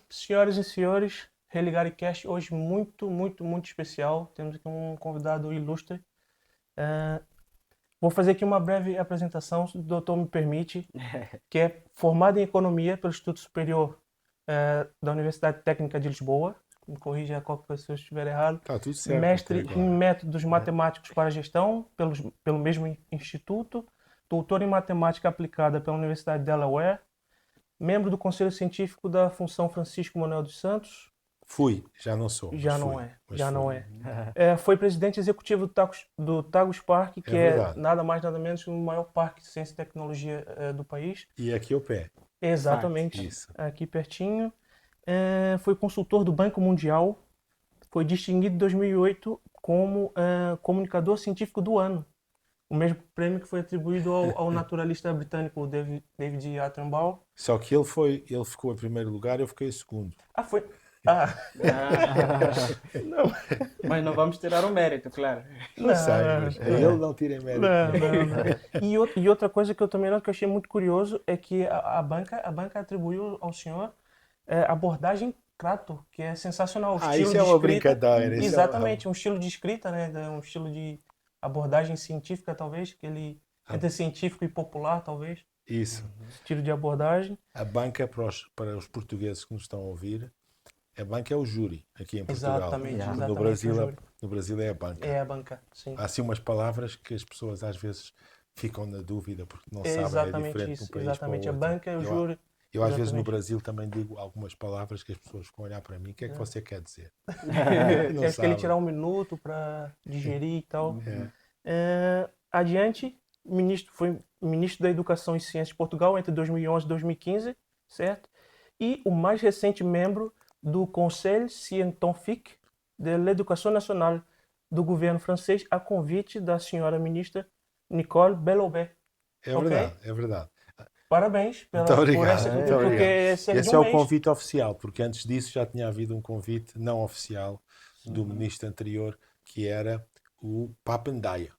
Senhoras e senhores, Religare Cast hoje muito especial. Temos aqui um convidado ilustre. Ah, Vou fazer aqui uma breve apresentação, se o doutor me permite, que é formado em Economia pelo Instituto Superior da Universidade Técnica de Lisboa. Me corrija qualquer coisa se eu estiver errado. Está tudo certo até Mestre em agora. Métodos Matemáticos para a Gestão, pelo mesmo instituto. Doutor em Matemática Aplicada pela Universidade de Delaware. Membro do Conselho Científico da Fundação Francisco Manuel dos Santos. Fui, já não sou, mas Já não fui. é, Mas já não fui. é. Foi presidente executivo do Tagus Park, É que é verdade. nada mais nada menos que o maior parque de ciência e tecnologia do país. E aqui ao pé. Facto. Exatamente, Isso. aqui pertinho. Foi consultor do Banco Mundial, foi distinguido em 2008 como comunicador científico do ano. O mesmo prêmio que foi atribuído ao naturalista britânico David Attenborough. Só que ele ficou em primeiro lugar, eu fiquei em segundo. Foi. Ah, Não. Mas não vamos tirar o mérito, claro. Não sei, mas a ele não tirem mérito. não. E outra coisa que eu também noto que eu achei muito curioso é que a banca atribuiu ao senhor a abordagem Crato, que é sensacional. O estilo Isso é de uma escrita. brincadeira. Isso Exatamente, um estilo de escrita, né? Um estilo de abordagem científica, talvez, que ele entre científico e popular, talvez. Isso. Estilo de abordagem. A banca, para os portugueses que nos estão a ouvir, a banca é o júri aqui em Portugal. Exatamente, Yeah. No exatamente. Brasil, o júri. no Brasil é a banca. É a banca, sim. Há assim umas palavras que as pessoas às vezes ficam na dúvida porque não sabem, é Exatamente diferente de um isso. país Exatamente. para A o outro. banca é o júri. Eu às vezes no Exatamente. Brasil também digo algumas palavras que as pessoas ficam a olhar para mim. O que é que você quer dizer? Não Temos que ele sabem. tirar um minuto para digerir e tal. É. Adiante, foi ministro da Educação e Ciência de Portugal entre 2011 e 2015, certo? E o mais recente membro do Conseil Scientifique de l'Éducation Nationale do governo francês, a convite da senhora ministra Nicole Belloubet. É Ok? verdade, é verdade. Parabéns Muito por obrigado, essa, muito porque obrigado. é cerca de Esse um é o mês. convite oficial, porque antes disso já tinha havido um convite não oficial do ministro anterior, que era o Papendaia,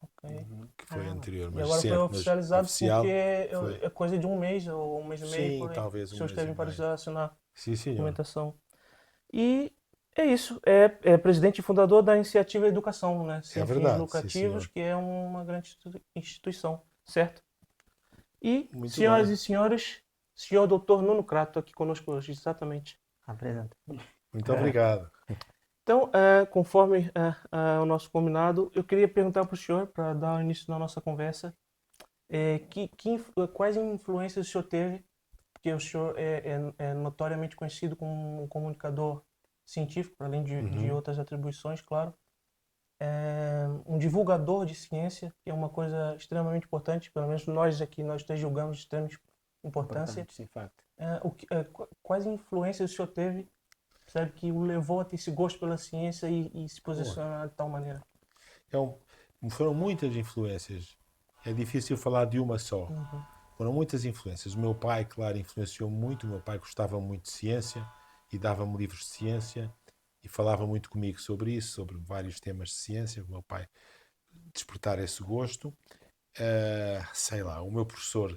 Ok. que foi anterior, E mas agora foi sempre, mas oficializado oficial porque foi. é coisa de um mês ou um mês e meio Sim, por aí. talvez O um senhor mês esteve e para meio. assinar Sim, senhor. documentação. E é isso. É presidente e fundador da Iniciativa Educação, né? Sem fins verdade, sim, lucrativos, senhor. que é uma grande instituição, certo? E, Muito senhoras bem. e senhores, senhor doutor Nuno Crato aqui conosco hoje, exatamente. Apresenta. Muito obrigado. Então, conforme o nosso combinado, eu queria perguntar para o senhor, para dar início na nossa conversa, quais influências o senhor teve, porque o senhor é notoriamente conhecido como um comunicador científico, além de outras atribuições, claro. Um divulgador de ciência, que é uma coisa extremamente importante, pelo menos nós aqui, nós três julgamos de extrema importância. Importante, sim, facto. Quais influências o senhor teve, sabe, que o levou a ter esse gosto pela ciência e se posicionar de tal maneira? Foram muitas influências. É difícil falar de uma só. Foram muitas influências. O meu pai, claro, influenciou muito. O meu pai gostava muito de ciência e dava-me livros de ciência e falava muito comigo sobre isso, sobre vários temas de ciência. O meu pai despertar esse gosto. Sei lá, o meu professor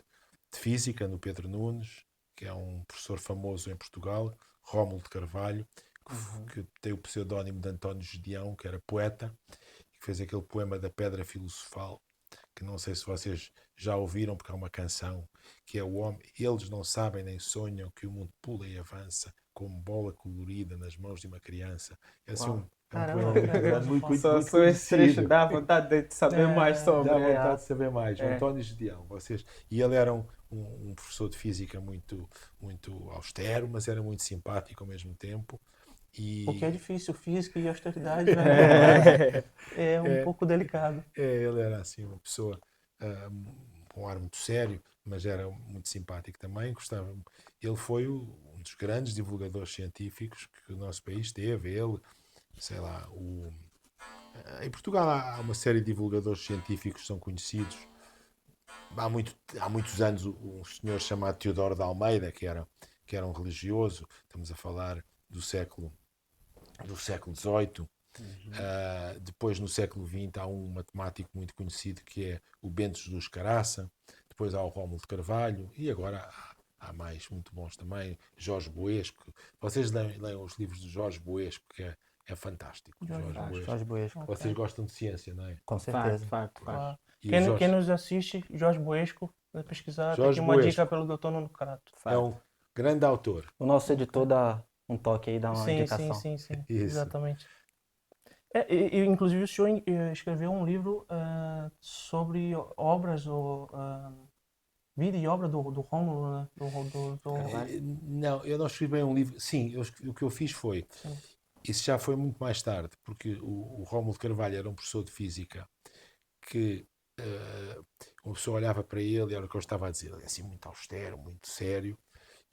de física, no Pedro Nunes, que é um professor famoso em Portugal, Rómulo de Carvalho, que tem o pseudónimo de António Gedeão, que era poeta, e que fez aquele poema da Pedra Filosofal, que não sei se vocês já ouviram, porque é uma canção, que é o homem, eles não sabem nem sonham que o mundo pula e avança como bola colorida nas mãos de uma criança. É assim Uau. um Caramba, poema muito Pedra grande, muito, muito, Filosofal. muito Só esse trecho conhecido. dá vontade de saber mais sobre. Dá vontade de saber mais. O É. António Gedeão, vocês. E ele era um professor de física muito, muito austero, mas era muito simpático ao mesmo tempo. O que é E difícil, física e austeridade, né? É um é, pouco delicado. ele era assim uma pessoa com um ar muito sério, mas era muito simpático também. Gostava. Ele foi um dos grandes divulgadores científicos que o nosso país teve. Ele, sei lá, em Portugal há uma série de divulgadores científicos que são conhecidos. Há muitos anos um senhor chamado Teodoro de Almeida, que era um religioso, estamos a falar do século XVIII. Depois, no século XX, há um matemático muito conhecido que é o Bento Jesus Caraça. Depois há o Rómulo de Carvalho. E agora há mais muito bons também. Jorge Boesco. Vocês leiam os livros de Jorge Boesco, que é fantástico. Jorge Boesco. Jorge Boesco, Ok. Vocês gostam de ciência, não é? com Facto, certeza. facto. Claro. E Quem, o Jorge- quem nos assiste, Jorge Boesco, vai pesquisar, tem Jorge aqui uma Boesco. dica pelo Dr. Nuno Crato. É um grande autor. O nosso editor dá um toque aí, dá uma Sim, indicação. sim. Isso. Exatamente. Inclusive, o senhor escreveu um livro sobre obras, vida e obra do Rômulo, né? Não, eu não escrevi bem um livro. Sim, o que eu fiz foi. Sim. Isso já foi muito mais tarde, porque o Rómulo de Carvalho era um professor de física que uma pessoa olhava para ele e era o que eu estava a dizer, ele é assim muito austero, muito sério,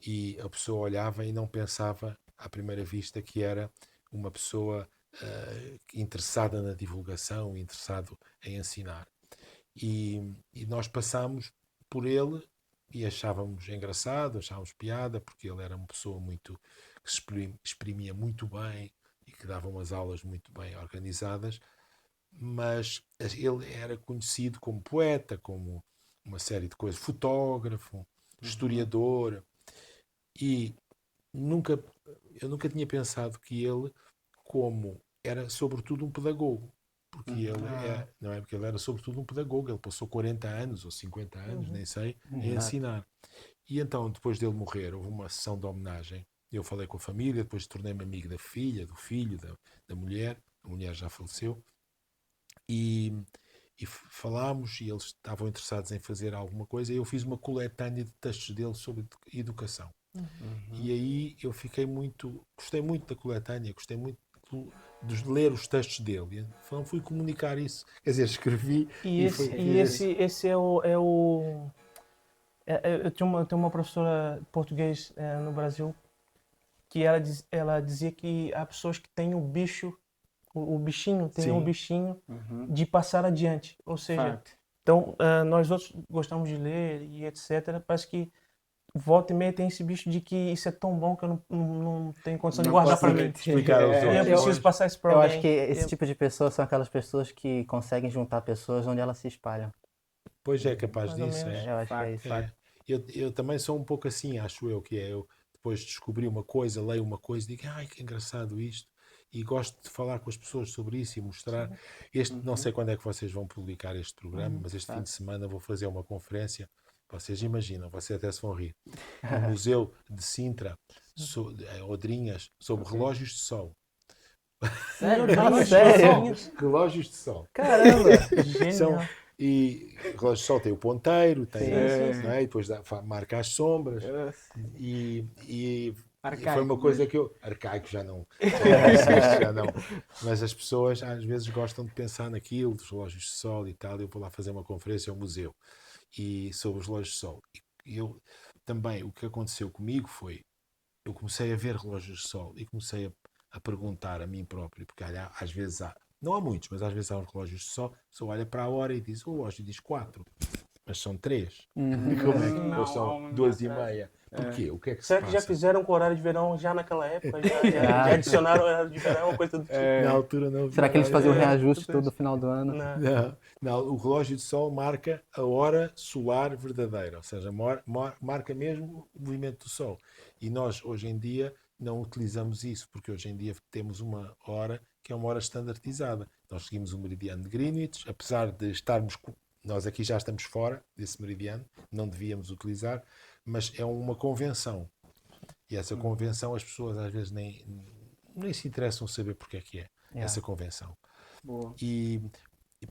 e a pessoa olhava e não pensava à primeira vista que era uma pessoa interessada na divulgação, interessado em ensinar. E nós passámos por ele e achávamos engraçado, achávamos piada, porque ele era uma pessoa muito que se exprimia muito bem e que dava umas aulas muito bem organizadas, mas ele era conhecido como poeta, como uma série de coisas, fotógrafo, historiador, e eu nunca tinha pensado que ele, como era sobretudo um pedagogo, porque ele não é porque ele era sobretudo um pedagogo, ele passou 40 anos ou 50 anos, nem sei, a ensinar. E então, depois dele morrer, houve uma sessão de homenagem. Eu falei com a família, depois tornei-me amigo da filha, do filho, da mulher. A mulher já faleceu. E falámos, e eles estavam interessados em fazer alguma coisa, e eu fiz uma coletânea de textos dele sobre educação. E aí eu gostei muito da coletânea, gostei muito de ler os textos dele. Então fui comunicar isso. Quer dizer, escrevi Esse é o eu tenho uma professora de português no Brasil que ela dizia que há pessoas que têm o bichinho, tem Sim. um bichinho de passar adiante. Ou seja, Facto. então nós outros gostamos de ler e etc. Parece que volta e meia tem esse bicho de que isso é tão bom que eu não tenho condição de Não guardar posso para mim. explicar aos E eu outros. preciso passar isso para Eu alguém. acho que esse tipo de pessoas são aquelas pessoas que conseguem juntar pessoas onde elas se espalham. Pois é capaz Mais ou disso. menos. Eu acho que é isso. É. Eu também sou um pouco assim, acho eu, que é. Eu depois descobri uma coisa, leio uma coisa e digo, ai, que engraçado isto. E gosto de falar com as pessoas sobre isso e mostrar. Não sei quando é que vocês vão publicar este programa, mas este fim de semana vou fazer uma conferência. Vocês imaginam, vocês até se vão rir. No Museu de Sintra, em Odrinhas, sobre relógios de sol. Sério? Ah, sério? Relógios de sol. Caramba! São, Genial. e relógio de sol tem o ponteiro, tem, Sim. não é? E depois marca as sombras. E Arcaico, foi uma coisa que eu. Arcaico já não existe, já não. Mas as pessoas às vezes gostam de pensar naquilo, dos relógios de sol e tal. Eu vou lá fazer uma conferência ao museu sobre os relógios de sol. E eu também, o que aconteceu comigo foi, eu comecei a ver relógios de sol e comecei a perguntar a mim próprio, porque às vezes não há muitos, mas às vezes há uns relógios de sol, só olha para a hora e diz, o relógio diz 4, mas são 3. Como é que Não, ou são 2h30? Porquê? O que é que se Será que passa? já fizeram com horário de verão já naquela época? Já adicionaram horário de verão, uma coisa do tipo? Na altura não havia Será que eles nada. faziam reajuste todo no final do ano? Não. Não, o relógio de sol marca a hora solar verdadeira, ou seja, marca mesmo o movimento do sol. E nós, hoje em dia, não utilizamos isso, porque hoje em dia temos uma hora que é uma hora standardizada. Nós seguimos o meridiano de Greenwich, apesar de estarmos, nós aqui já estamos fora desse meridiano, não devíamos utilizar, mas é uma convenção. E essa convenção as pessoas às vezes nem se interessam saber porque é que é essa convenção. Boa. E,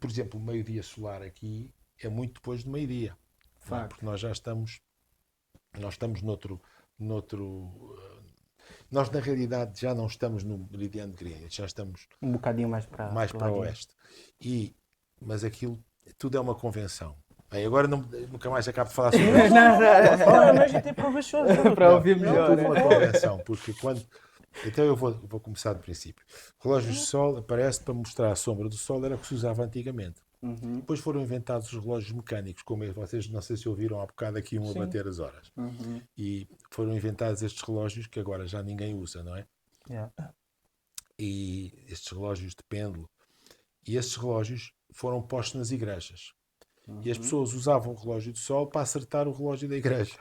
por exemplo, o meio-dia solar aqui é muito depois do meio-dia. Não é? Porque nós estamos noutro nós na realidade já não estamos no meridiano de Greenwich, já estamos Um bocadinho mais para para o oeste. Mas aquilo tudo é uma convenção. Bem, agora nunca mais acabo de falar sobre isso. Fala, mas a gente tem professor. para ouvir É melhor. tudo uma convenção, porque então eu vou começar do princípio. Relógios de sol aparece para mostrar a sombra do sol, era o que se usava antigamente. Depois foram inventados os relógios mecânicos, como vocês não sei se ouviram há bocado aqui a bater as horas. E foram inventados estes relógios que agora já ninguém usa, não é? E estes relógios de pêndulo. E estes relógios foram postos nas igrejas. E as pessoas usavam o relógio de sol para acertar o relógio da igreja.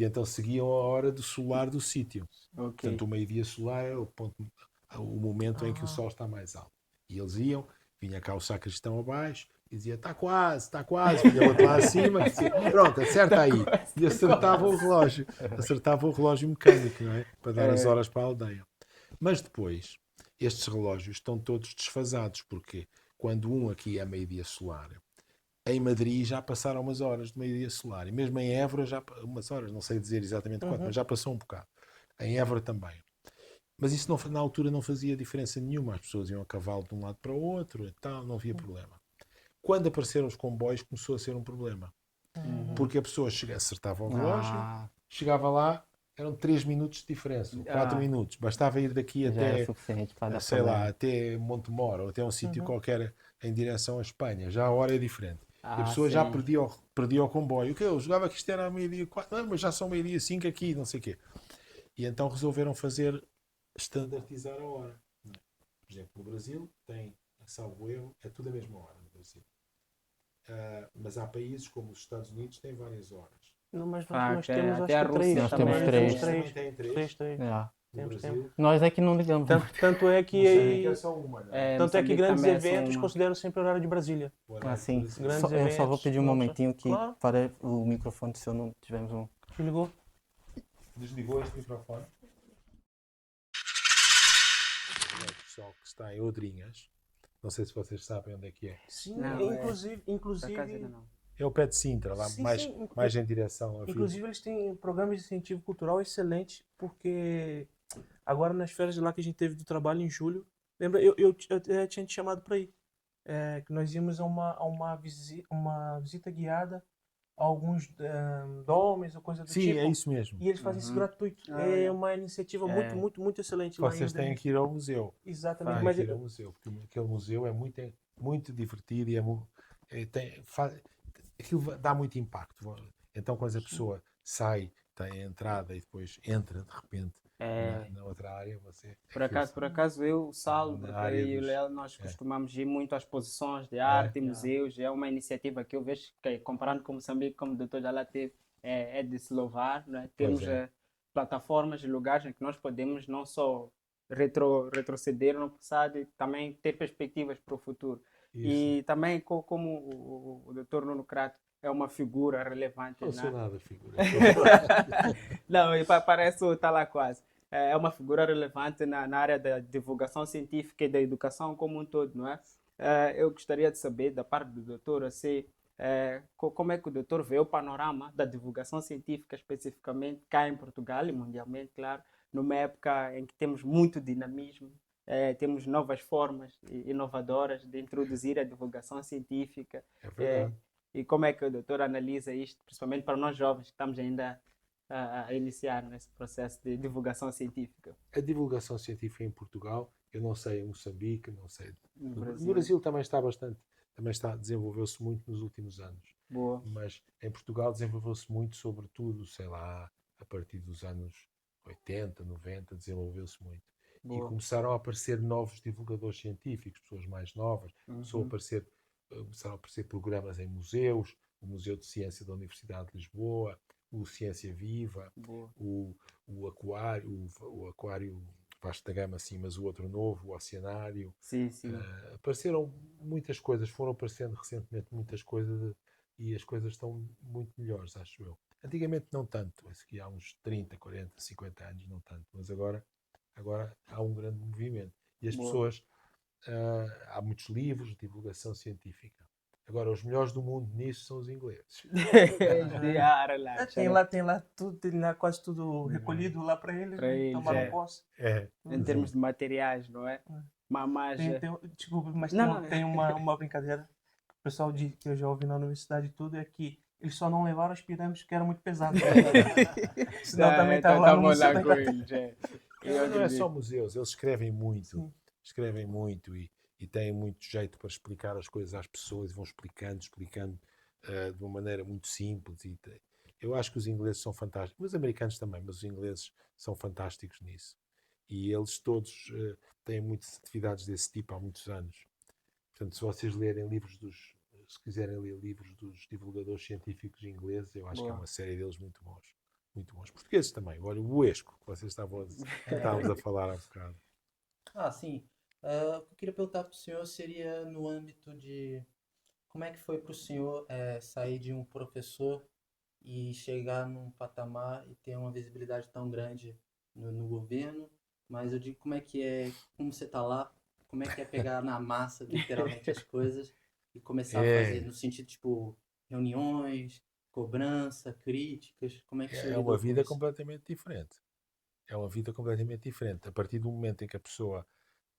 E então seguiam a hora do solar do sítio. Ok. Portanto, o meio-dia solar é o momento em que o sol está mais alto. E eles iam, vinha cá o sacristão abaixo e dizia: está quase. Vinha outro lá acima e dizia: pronto, acerta aí. E acertava o relógio mecânico, não é? Para dar as horas para a aldeia. Mas depois, estes relógios estão todos desfasados, porque quando um aqui é meio-dia solar, em Madrid já passaram umas horas de meio-dia solar. E mesmo em Évora já umas horas, não sei dizer exatamente quanto, mas já passou um bocado. Em Évora também. Mas isso não, na altura não fazia diferença nenhuma. As pessoas iam a cavalo de um lado para o outro e tal, não havia problema. Quando apareceram os comboios começou a ser um problema. Porque a pessoa acertava o relógio, chegava lá, eram 3 minutos de diferença, ou 4 minutos. Bastava ir daqui Já era até, suficiente para dar sei lá, problema. até Montemor, ou até um sítio qualquer em direção à Espanha. Já a hora é diferente. E a Ah, pessoa já sim. perdia o comboio. O que eu jogava que isto era meio-dia 4, não, mas já são meio-dia 5 aqui, não sei o quê. E então resolveram standardizar a hora. Por exemplo, no Brasil tem, salvo erro, é tudo a mesma hora no Brasil. Mas há países como os Estados Unidos que têm várias horas. Não, mas Ah, nós até- temos até acho a que três. Rússia Nós temos também. três. Temos Também têm três. três. É. No Temos. Brasil. Nós é que não ligamos. Tanto é que Moçambique é só uma, não é? tanto é que Moçambique grandes também é só eventos uma. consideram sempre o horário de Brasília. O horário Assim, do Brasil. Grandes eu só vou eventos, pedir um não sei. momentinho que Claro. para o microfone, se eu não tivemos um. Ligou? Desligou este microfone. O pessoal que está em Odrinhas, não sei se vocês sabem onde é que é. Sim, Não, inclusive, Por acaso ainda não. É o pé de Sintra, lá Sim, mais, sim. mais em direção a Vila. Inclusive eles têm programas de incentivo cultural excelentes, porque agora nas férias lá que a gente teve do trabalho em julho, lembra, eu tinha te chamado para ir, que nós íamos uma visita guiada a alguns domes ou coisa do Sim, tipo, é isso mesmo. e eles fazem isso gratuito. Ah, É é. uma iniciativa muito, muito, muito excelente lá Vocês em têm que ir ao museu. Exatamente, Têm mas que ir ao museu, porque aquele museu é muito, muito divertido e aquilo dá muito impacto. Então, quando a pessoa sai, tem a entrada e depois entra de repente na outra área, você. Por acaso eu, o Saulo, Na porque área eu e o dos- Léo, nós costumamos ir muito às exposições de É. arte, museus. É uma iniciativa que eu vejo que, comparando com Moçambique, como o doutor já lá teve, é de se louvar, né? Pois Temos é. plataformas e lugares em que nós podemos não só retroceder no passado e também ter perspectivas para o futuro. Isso. E também, como o doutor Nuno Crato é uma figura relevante, Não sou né? nada figura. Não, e parece o Talaquase. É uma figura relevante na área da divulgação científica e da educação como um todo, não é? Eu gostaria de saber, da parte do doutor, assim, como é que o doutor vê o panorama da divulgação científica, especificamente cá em Portugal e mundialmente, claro, numa época em que temos muito dinamismo, temos novas formas inovadoras de introduzir a divulgação científica. É verdade. E como é que o doutor analisa isto, principalmente para nós jovens que estamos ainda a iniciar nesse processo de divulgação científica? A divulgação científica em Portugal, eu não sei em Moçambique, não sei. No No Brasil também desenvolveu-se muito nos últimos anos. Boa. Mas em Portugal desenvolveu-se muito, sobretudo, sei lá, a partir dos anos 80, 90, desenvolveu-se muito. Boa. E começaram a aparecer novos divulgadores científicos, pessoas mais novas, começaram a aparecer programas em museus, o Museu de Ciência da Universidade de Lisboa, o Ciência Viva, Boa. o Aquário Vasco da Gama, sim, mas o outro novo, o Oceanário. Sim, sim. Apareceram muitas coisas, foram aparecendo recentemente muitas coisas e as coisas estão muito melhores, acho eu. Antigamente não tanto, aqui há uns 30, 40, 50 anos não tanto, mas agora há um grande movimento. E as Boa. pessoas, há muitos livros de divulgação científica. Agora, os melhores do mundo nisso são os ingleses. Tem lá tudo, tem lá quase tudo recolhido lá para eles, Pra né? eles, Tomaram é. posse. Em termos de materiais, não é? Mas Desculpa, mas Não, tem uma brincadeira. O pessoal que eu já ouvi na universidade e tudo é que eles só não levaram as pirâmides porque eram muito pesadas. Senão também estava lá no museu. com eles. Não é só museus, eles escrevem muito. Escrevem muito e têm muito jeito para explicar as coisas às pessoas e vão explicando de uma maneira muito simples. Eu acho que os ingleses são fantásticos, os americanos também, mas os ingleses são fantásticos nisso. E eles todos têm muitas atividades desse tipo há muitos anos. Portanto, se vocês lerem se quiserem ler livros dos divulgadores científicos ingleses, eu acho que há uma série deles muito bons. muito bons. Portugueses também. Olha, o Esco, que vocês estávamos a falar há bocado. Sim. O que eu queria perguntar para o senhor seria no âmbito de como é que foi para o senhor sair de um professor e chegar num patamar e ter uma visibilidade tão grande no governo, mas eu digo como você está lá, como é que é pegar na massa, literalmente, as coisas e começar a fazer no sentido, tipo, reuniões, cobrança, críticas, como é que o senhor É lidou uma com vida isso? completamente diferente. É uma vida completamente diferente. A partir do momento em que a pessoa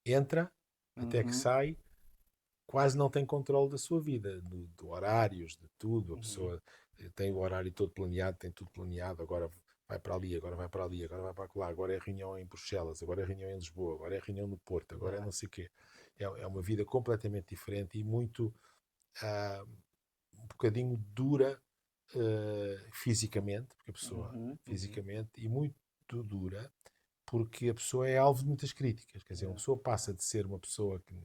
entra, até que Uhum. sai, quase não tem controle da sua vida, de horários, de tudo. A Uhum. pessoa tem o horário todo planeado, tem tudo planeado, agora vai para ali, agora vai para ali, agora vai para lá, agora é reunião em Bruxelas, agora é reunião em Lisboa, agora é reunião no Porto, agora é não sei o quê. É uma vida completamente diferente e muito, ah, um bocadinho dura fisicamente, porque a pessoa, Uhum. fisicamente, e muito dura porque a pessoa é alvo de muitas críticas. Quer dizer, uma pessoa passa de ser uma pessoa que,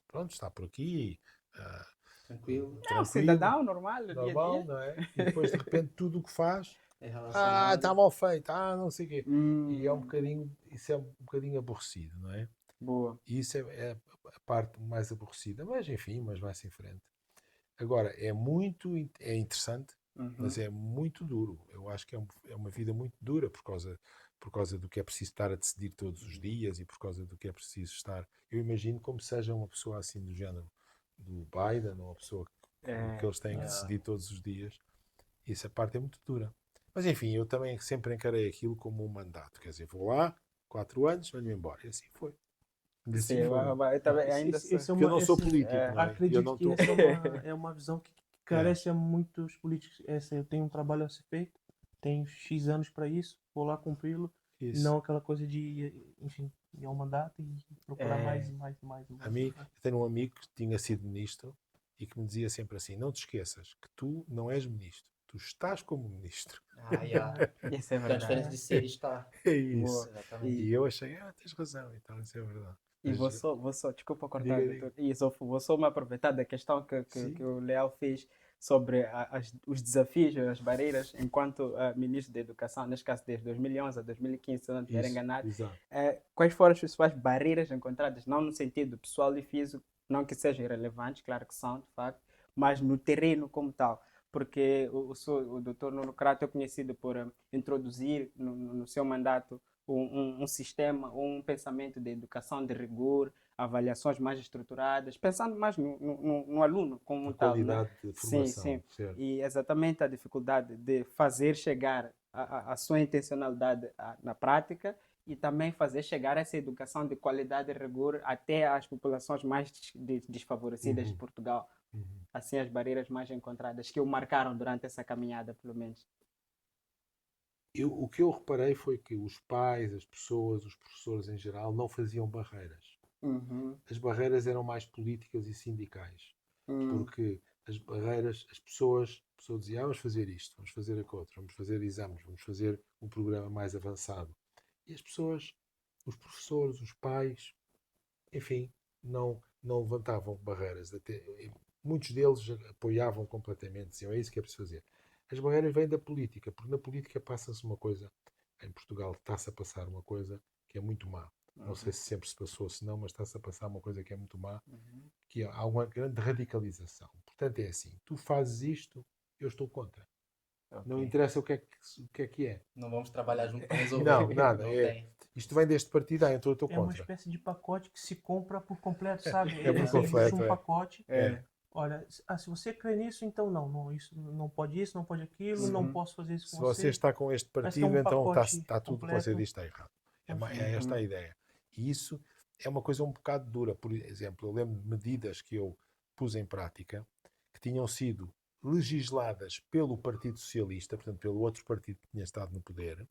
pronto, está por aqui, ah, Tranquilo? É um tranquilo, cidadão normal, do dia a normal, dia. não é? E depois, de repente, tudo o que faz, É está relacionado? mal feito, não sei o quê. E é um Hum, bocadinho, isso é um bocadinho aborrecido, não é? boa. E isso é a parte mais aborrecida, mas enfim, mas vai-se em frente. Agora, é interessante, mas Uhum. é muito duro. Eu acho que é uma vida muito dura por causa do que é preciso estar a decidir todos os dias e por causa do que é preciso estar. Eu imagino como seja uma pessoa assim do género do Biden, ou uma pessoa que É, eles têm que Yeah. decidir todos os dias. E essa parte é muito dura. Mas enfim, eu também sempre encarei aquilo como um mandato. Quer dizer, vou lá, 4 anos, venho embora. E assim foi. E sim, assim foi. eu também Esse, ainda esse, sou. esse é Porque eu uma, não sou esse, político, não é? Eu acredito não que estou. essa é uma visão que É, carece a muitos políticos. Essa, eu tenho um trabalho a ser feito, tenho X anos para isso, vou lá cumpri-lo, isso. não aquela coisa de, enfim, ir ao mandato e procurar mais É, e mais e mais e A mais. mim, eu tenho um amigo que tinha sido ministro e que me dizia sempre assim: não te esqueças que tu não és ministro, tu estás como ministro. Yeah. isso é Tem a diferença verdade. de ser e estar. É isso. Boa. Exatamente. E, E eu achei, tens razão, então isso é verdade. e Mas desculpa cortar, diga, diga. doutor. E vou só me aproveitar da questão que Sim, o Leal fez sobre os desafios, as barreiras, enquanto ministro da Educação, neste caso desde 2011 a 2015, se eu não estiver isso, enganado. exato. Quais foram as principais barreiras encontradas, não no sentido pessoal e físico, não que sejam irrelevantes, claro que são, de facto, mas no terreno como tal? Porque o Dr. Nuno Crato é conhecido por introduzir no seu mandato um sistema, um pensamento de educação de rigor, avaliações mais estruturadas, pensando mais no aluno como A um tal, né? qualidade de Sim, formação, sim. certo? E exatamente a dificuldade de fazer chegar a sua intencionalidade na prática e também fazer chegar essa educação de qualidade e rigor até às populações mais desfavorecidas de Uhum, Portugal. uhum. Assim, as barreiras mais encontradas que o marcaram durante essa caminhada, pelo menos. O que eu reparei foi que os pais, as pessoas, os professores em geral, não faziam barreiras. Uhum. As barreiras eram mais políticas e sindicais. Hum. Porque as barreiras, a pessoa dizia, vamos fazer isto, vamos fazer aquilo outro, vamos fazer exames, vamos fazer um programa mais avançado. E as pessoas, os professores, os pais, enfim, não levantavam barreiras. Muitos deles apoiavam completamente, diziam, é isso que é preciso fazer. As barreiras vêm da política, porque na política passa-se uma coisa, em Portugal está-se a passar uma coisa que é muito má. Não sei Uhum. se sempre se passou, se não, mas está-se a passar uma coisa que é muito má, Uhum. que há uma grande radicalização. Portanto, é assim: tu fazes isto, eu estou contra. Ok. Não interessa o que é que é. Não vamos trabalhar junto para Não, resolver. nada. Não tem. Isto vem deste partido, então eu estou É uma contra. espécie de pacote que se compra por completo, sabe? É por Existe completo, um é. pacote. É. É. Olha, se você crê nisso, então não, isso não pode isso, não pode aquilo, não Uhum. posso fazer isso com Se você você. está com este Parece que é partido, um então está, pacote está tudo o que você completo. diz está errado. É esta Uhum. a ideia. E isso é uma coisa um bocado dura. Por exemplo, eu lembro de medidas que eu pus em prática que tinham sido legisladas pelo Partido Socialista, portanto, pelo outro partido que tinha estado no poder,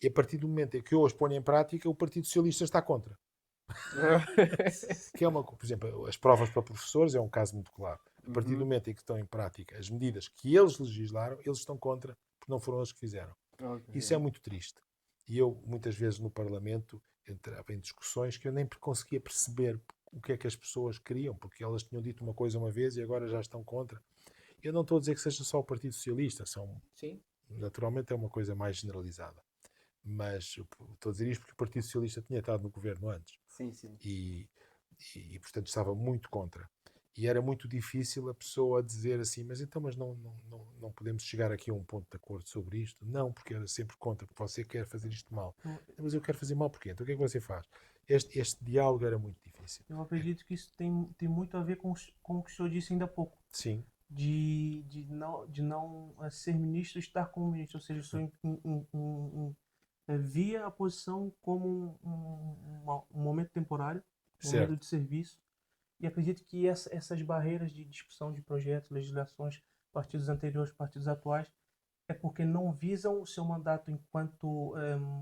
e a partir do momento em que eu as ponho em prática, o Partido Socialista está contra. Que é por exemplo, as provas para professores é um caso muito claro. A partir do Uhum. momento em que estão em prática as medidas que eles legislaram, eles estão contra, porque não foram eles que fizeram. Ok. Isso é muito triste. E eu, muitas vezes no Parlamento, entrava em discussões que eu nem conseguia perceber o que é que as pessoas queriam, porque elas tinham dito uma coisa uma vez e agora já estão contra. Eu não estou a dizer que seja só o Partido Socialista, são Sim. naturalmente é uma coisa mais generalizada. Mas estou a dizer isto porque o Partido Socialista tinha estado no governo antes Sim, sim. e portanto, estava muito contra. E era muito difícil a pessoa dizer assim, mas então, mas não podemos chegar aqui a um ponto de acordo sobre isto? Não, porque era sempre contra, porque você quer fazer isto mal. Mas eu quero fazer mal porquê? Então o que é que você faz? Este diálogo era muito difícil. Eu acredito que isso tem muito a ver com o que o senhor disse ainda há pouco. Sim, De não ser ministro e estar como ministro. Ou seja, o senhor via a posição como um momento temporário, um momento certo. de serviço. E acredito que essas barreiras de discussão de projetos, legislações, partidos anteriores, partidos atuais, é porque não visam o seu mandato enquanto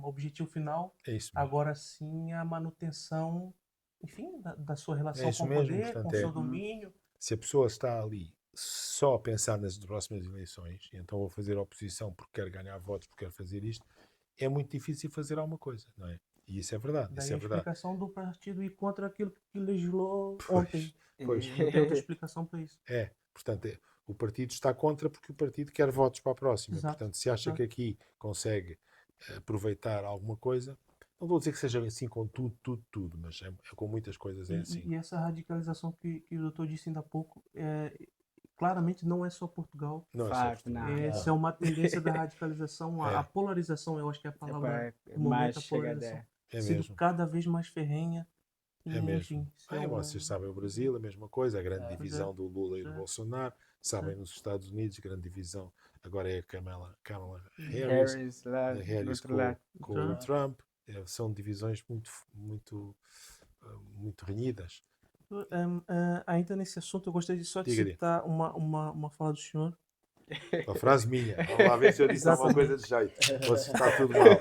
objetivo final, É isso mesmo. agora sim a manutenção, enfim, da sua É relação isso com o mesmo, poder, com portanto, o seu é, domínio. se a pessoa está ali só a pensar nas próximas eleições, e então vou fazer oposição porque quero ganhar votos, porque quero fazer isto, é muito difícil fazer alguma coisa, não é? E isso é verdade, Daí isso a é verdade. explicação do partido ir contra aquilo que legislou Pois, ontem. pois, Não tem outra explicação para isso. portanto, o partido está contra porque o partido quer votos para a próxima. Exato. Portanto, se acha Exato. que aqui consegue aproveitar alguma coisa, não vou dizer que seja assim com tudo, mas com muitas coisas é assim. E essa radicalização que o doutor disse ainda há pouco, claramente não é só Portugal. Não é só Facto, Portugal. não. Essa é uma tendência da radicalização, a É, polarização, eu acho que é a palavra do Mais momento, a chegada. polarização, é sendo mesmo. cada vez mais ferrenha. É E, mesmo. enfim, isso é Vocês sabem o Brasil, a mesma coisa, a grande É. divisão do Lula e do É. Bolsonaro. Sabem nos Estados Unidos, a grande divisão agora é a Kamala Harris, Harris lá a do Harris outro lado. com o Trump. São divisões muito renhidas. Ainda nesse assunto, eu gostaria só de Diga-lhe. citar uma fala do senhor. Uma frase minha. Vamos lá ver se eu disse alguma coisa de jeito. Ou se está tudo mal.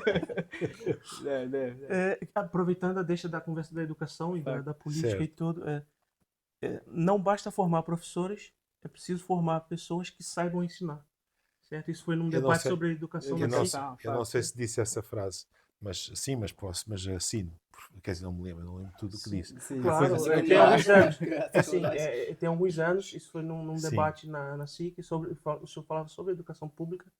Aproveitando a deixa da conversa da educação e da política e Certo. tudo, não basta formar professores, é preciso formar pessoas que saibam ensinar. Certo? Isso foi num Eu não debate sei- sobre a educação Eu na não, SIC. eu não sei se disse essa frase, mas sim, mas assino. Quer dizer, não lembro tudo o que disse. Sim, Claro, sim, tem alguns anos. Graças Assim, a Deus. tem alguns anos, isso foi num Sim. debate na SIC, o senhor falava sobre a educação pública,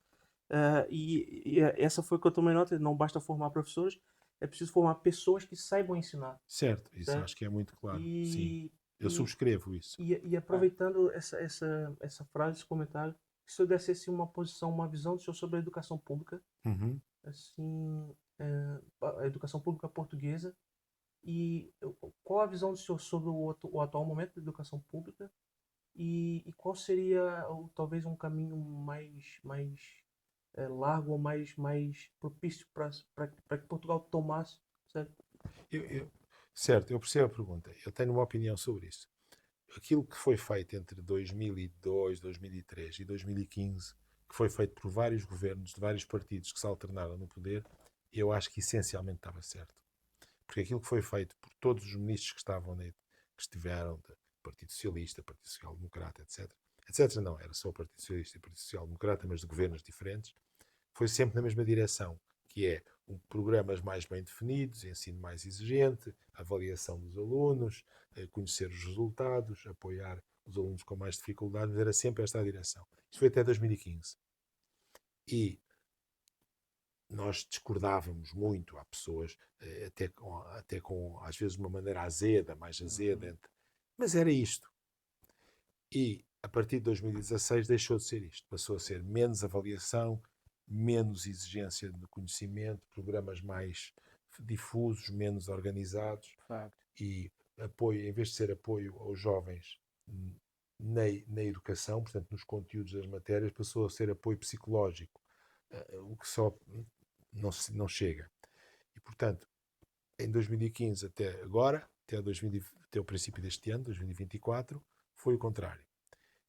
e essa foi que eu tomei nota, não basta formar professores, é preciso formar pessoas que saibam ensinar. Certo, isso Certo. acho que é muito claro. Sim. E, Eu subscrevo isso. e aproveitando essa frase, esse comentário, que o senhor desse assim, uma posição, uma visão do senhor sobre a educação pública, Uhum. assim, a educação pública portuguesa, e qual a visão do senhor sobre o atual momento da educação pública e qual seria talvez um caminho mais largo ou mais propício para que Portugal tomasse, certo? Certo, eu percebo a pergunta. Eu tenho uma opinião sobre isso. Aquilo que foi feito entre 2002, 2003 e 2015, que foi feito por vários governos de vários partidos que se alternaram no poder, eu acho que essencialmente estava certo. Porque aquilo que foi feito por todos os ministros que estiveram, do Partido Socialista, Partido Social Democrata, etc. Etc. Não, era só o Partido Socialista e o Partido Social Democrata, mas de governos diferentes, foi sempre na mesma direção, que é programas mais bem definidos, ensino mais exigente, avaliação dos alunos, conhecer os resultados, apoiar os alunos com mais dificuldades, era sempre esta a direção. Isto foi até 2015. E nós discordávamos muito, há pessoas, até com às vezes, uma maneira azeda, mais azeda, mas era isto. E a partir de 2016 deixou de ser isto, passou a ser menos avaliação, menos exigência de conhecimento, programas mais difusos, menos organizados. Facto. E apoio, em vez de ser apoio aos jovens na educação, portanto nos conteúdos das matérias, passou a ser apoio psicológico, o que só não chega. E portanto, em 2015 até agora, até o princípio deste ano, 2024, foi o contrário.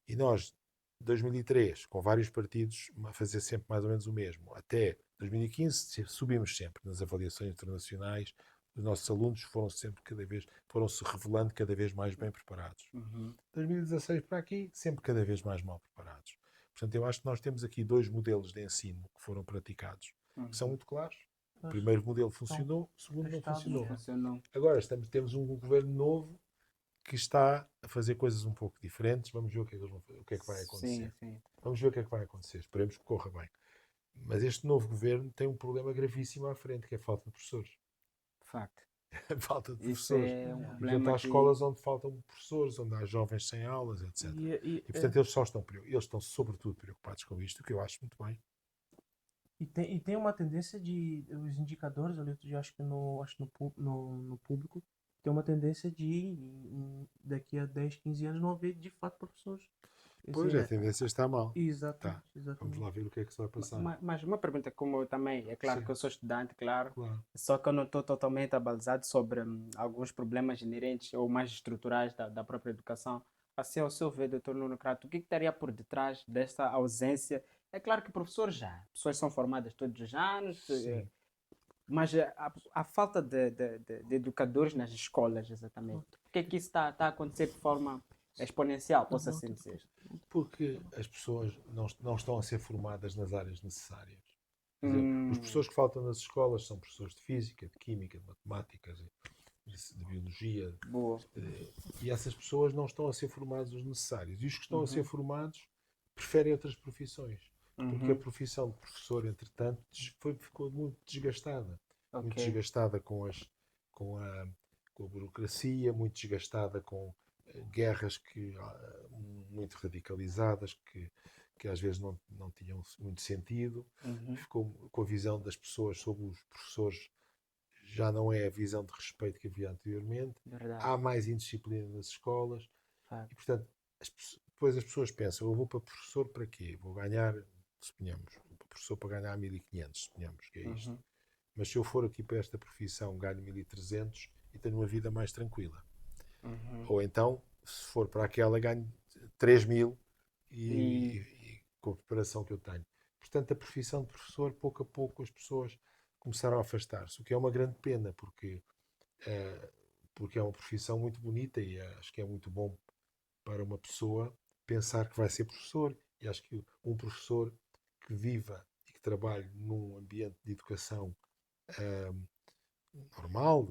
E nós, 2003, com vários partidos a fazer sempre mais ou menos o mesmo, até 2015 subimos sempre nas avaliações internacionais, os nossos alunos foram-se revelando cada vez mais bem preparados. 2016 para aqui, sempre cada vez mais mal preparados. Portanto, eu acho que nós temos aqui dois modelos de ensino que foram praticados, que são muito claros. O primeiro modelo funcionou, o segundo não funcionou. Agora temos um governo novo que está a fazer coisas um pouco diferentes. Vamos ver o que é que vai acontecer. Sim. Vamos ver o que é que vai acontecer. Esperemos que corra bem. Mas este novo governo tem um problema gravíssimo à frente, que é a falta de professores. De facto. A falta de Isso professores. é um E, portanto, problema há que... escolas onde faltam professores, onde há jovens sem aulas, etc. E, portanto, eles estão sobretudo preocupados com isto, o que eu acho muito bem. E tem uma tendência de os indicadores, eu acho que no público, tem uma tendência de daqui a 10, 15 anos não haver de fato professores. Pois, a tendência está mal. Exatamente, Tá. Vamos exatamente. lá ver o que é que se vai passar. Mas uma pergunta, como eu também, é claro Sim. que eu sou estudante, claro, Claro. só que eu não estou totalmente abalizado sobre alguns problemas inerentes ou mais estruturais da própria educação. Assim, ao seu ver, doutor Nuno Crato, o que estaria por detrás desta ausência? É claro que professores já, pessoas são formadas todos os anos, Sim. mas a falta de educadores nas escolas, exatamente. Por que isso está a acontecer de forma exponencial, posso assim dizer? Porque as pessoas não estão a ser formadas nas áreas necessárias. Quer dizer, os professores que faltam nas escolas são professores de física, de química, de matemáticas, de biologia. Boa. E essas pessoas não estão a ser formados os necessários. E os que estão a ser Uhum. formados preferem outras profissões. Porque a Uhum. profissão de professor, entretanto, ficou muito desgastada. Muito Ok. desgastada com a, com a burocracia, muito desgastada com guerras muito radicalizadas que às vezes não tinham muito sentido. Uhum. Ficou com a visão das pessoas sobre os professores, já não é a visão de respeito que havia anteriormente. Verdade. Há mais indisciplina nas escolas Facto. e, portanto, depois as pessoas pensam: eu vou para professor para quê? Vou ganhar, suponhamos, vou para professor para ganhar 1500, suponhamos que é isto. Uhum. Mas se eu for aqui para esta profissão, ganho 1300 e tenho uma vida mais tranquila. Uhum. Ou então, se for para aquela, ganho 3000 E e com a preparação que eu tenho. Portanto, a profissão de professor, pouco a pouco, as pessoas começaram a afastar-se, o que é uma grande pena, eh, porque é uma profissão muito bonita e acho que é muito bom para uma pessoa pensar que vai ser professor. E acho que um professor que viva e que trabalhe num ambiente de educação eh, normal,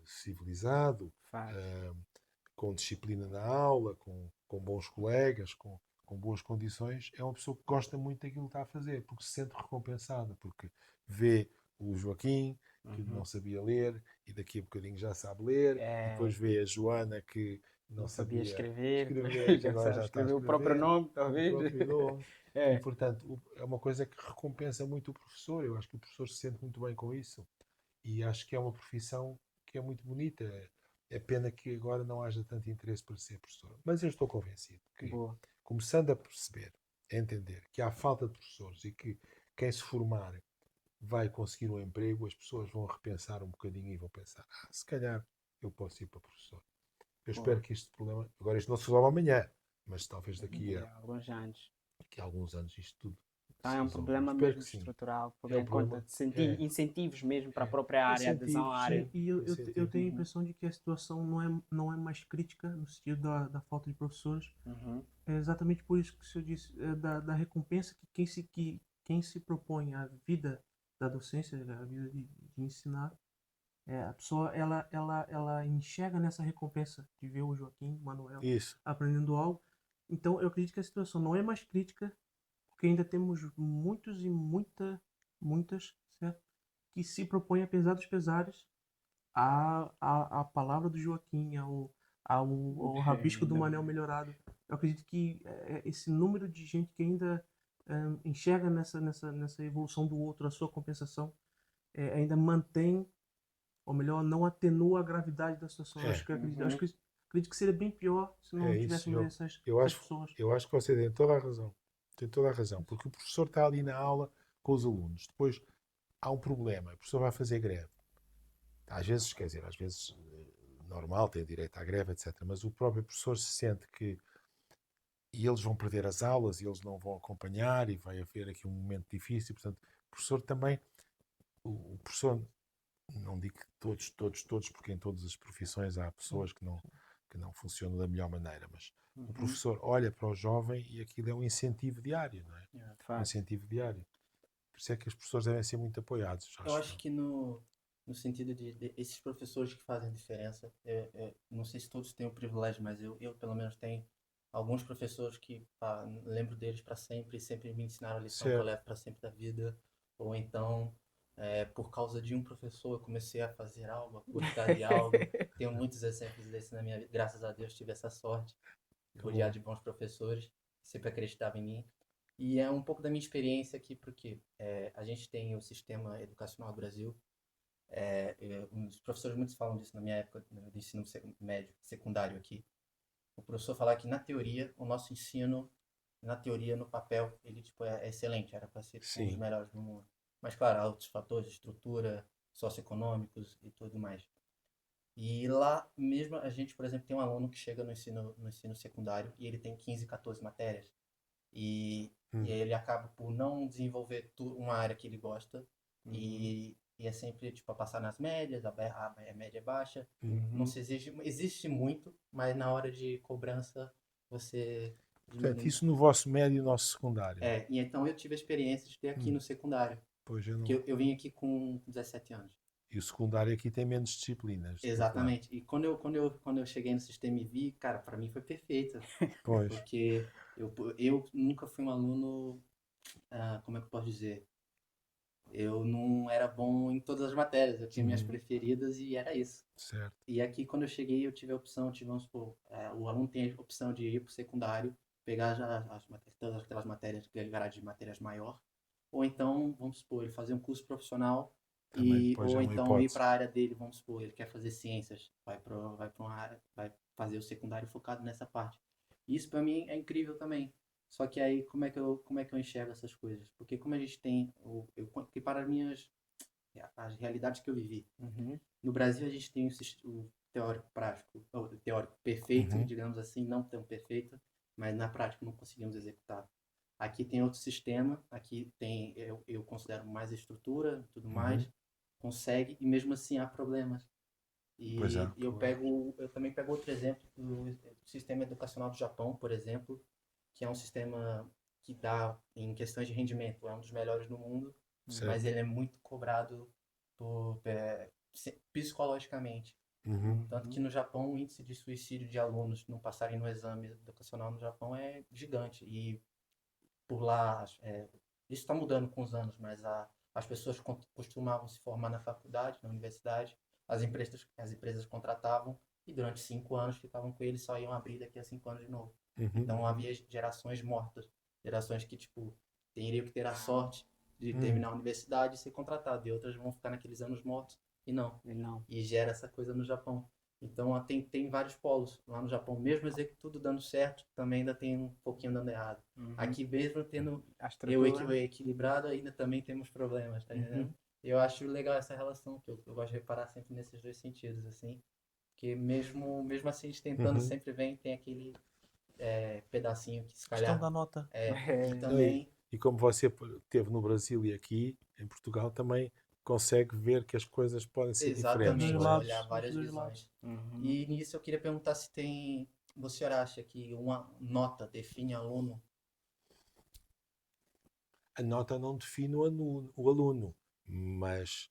civilizado, facto. com disciplina na aula, com bons colegas, com boas condições, é uma pessoa que gosta muito daquilo que está a fazer, porque se sente recompensada, porque vê o Joaquim, que Uhum. não sabia ler, e daqui a bocadinho já sabe ler, e depois vê a Joana, que não Não sabia sabia escrever, escrever, que já agora sabe já está a escrever o próprio escrever, nome, o talvez. próprio nome. E, É. portanto, é uma coisa que recompensa muito o professor. Eu acho que o professor se sente muito bem com isso. E acho que é uma profissão que é muito bonita. É pena que agora não haja tanto interesse para ser professor. Mas eu estou convencido que, Boa. começando a perceber, a entender que há falta de professores e que quem se formar vai conseguir um emprego, as pessoas vão repensar um bocadinho e vão pensar: se calhar eu posso ir para professor. Eu espero Boa. que este problema, agora isto não se resolve amanhã, mas talvez De alguns anos. daqui a alguns anos isto tudo Então se é um resolva. problema Espero mesmo que sim. estrutural, por É um em conta problema. de sentir incentivos mesmo para a própria área, adesão à Incentivos. área. Sim, e eu Incentivos. tenho a impressão de que a situação não é mais crítica no sentido da falta de professores. Uhum. É exatamente por isso que o senhor disse, da recompensa que quem se propõe a vida da docência, a vida de ensinar, a pessoa ela enxerga nessa recompensa de ver o Joaquim Manuel Isso. aprendendo algo. Então eu acredito que a situação não é mais crítica, porque ainda temos muitos e muitas, certo? Que se propõem, apesar dos pesares, a palavra do Joaquim, ao rabisco do Manel melhorado. Eu acredito que esse número de gente que ainda enxerga nessa evolução do outro, a sua compensação, ainda mantém, ou melhor, não atenua a gravidade da situação. Eu acho É, que acredito que seria bem pior se não é isso. tivéssemos essas Eu acho, pessoas. eu acho que você tem toda a razão. Tem toda a razão. Porque o professor está ali na aula com os alunos. Depois há um problema. O professor vai fazer greve. Às vezes, quer dizer, às vezes normal, tem direito à greve, etc. Mas o próprio professor se sente que e eles vão perder as aulas e eles não vão acompanhar e vai haver aqui um momento difícil. Portanto, o professor também, o professor, não digo que todos, porque em todas as profissões há pessoas que não funcionam da melhor maneira, mas o Uhum. professor olha para o jovem e aquilo é um incentivo diário, não é? De Um facto. incentivo diário. Por isso é que os professores devem ser muito apoiados, Eu acho acho eu. que no sentido de esses professores que fazem diferença, não sei se todos têm o privilégio, mas eu pelo menos tenho alguns professores que lembro deles para sempre, e sempre me ensinaram a lição que eu Certo. levo para sempre da vida. Ou então, por causa de um professor, eu comecei a fazer algo, a gostar de algo. Tenho muitos exemplos desses na minha vida. Graças a Deus tive essa sorte, rodeado de bons professores, que sempre acreditavam em mim. E é um pouco da minha experiência aqui, porque a gente tem o sistema educacional do Brasil. Os professores muitos falam disso na minha época do ensino médio, secundário aqui. O professor falar que na teoria, o nosso ensino, na teoria, no papel, ele tipo, é excelente, era para ser tipo, um dos Sim. melhores do mundo. Mas claro, há outros fatores, estrutura, socioeconômicos e tudo mais. E lá mesmo a gente, por exemplo, tem um aluno que chega no ensino secundário e ele tem 15, 14 matérias. E aí ele acaba por não desenvolver uma área que ele gosta e é sempre tipo a passar nas médias, a média é baixa. Não se existe muito, mas na hora de cobrança você Portanto, diminui. isso no vosso médio e nosso secundário. E então eu tive a experiência de ter aqui no secundário, Pois eu não. que eu vim aqui com 17 anos. E o secundário aqui tem menos disciplinas. Exatamente. E quando eu cheguei no sistema e vi, cara, para mim foi perfeito. Pois. Porque eu nunca fui um aluno, como é que eu posso dizer? Eu não era bom em todas as matérias, eu tinha minhas preferidas e era isso. Certo. E aqui, quando eu cheguei, eu tive a opção, vamos supor, o aluno tem a opção de ir para o secundário, pegar já todas aquelas matérias, aquele grade de matérias maior, ou então, vamos supor, ele fazer um curso profissional, Também depois é ou uma então ir hipótese. para a área dele, vamos supor, ele quer fazer ciências, vai para uma área, vai fazer o secundário focado nessa parte. Isso para mim é incrível também. Só que aí, como é que eu enxergo essas coisas? Porque como a gente tem, que para as realidades que eu vivi, no Brasil, a gente tem o teórico prático, o teórico perfeito, digamos assim, não tão perfeito, mas na prática não conseguimos executar. Aqui tem outro sistema, aqui tem, eu considero mais estrutura, tudo mais, consegue, e mesmo assim há problemas. Pois é. E eu também pego outro exemplo do sistema educacional do Japão, por exemplo, que é um sistema que dá, em questões de rendimento, é um dos melhores do mundo, Certo. mas ele é muito cobrado psicologicamente. Tanto que no Japão o índice de suicídio de alunos não passarem no exame educacional no Japão é gigante. E por lá, isso está mudando com os anos, mas as pessoas costumavam se formar na faculdade, na universidade, as empresas contratavam e durante 5 anos ficavam com eles, só iam abrir daqui a 5 anos de novo. Então havia gerações mortas, gerações que tipo teriam que ter a sorte de terminar a universidade e ser contratado, e outras vão ficar naqueles anos mortos e não. E gera essa coisa no Japão. Então tem vários polos lá no Japão, mesmo tudo dando certo, também ainda tem um pouquinho dando errado. Aqui mesmo tendo equilibrado, ainda também temos problemas, tá entendendo? Eu acho legal essa relação, que eu gosto de reparar sempre nesses dois sentidos, assim, que mesmo assim, a gente tentando sempre tem aquele pedacinho que se Questão calhar da nota. e também E como você esteve no Brasil e aqui, em Portugal, também consegue ver que as coisas podem ser diferentes, exatamente Dos não é? lados, olhar várias dos visões. lados. E nisso eu queria perguntar se você acha que uma nota define aluno? A nota não define o aluno, mas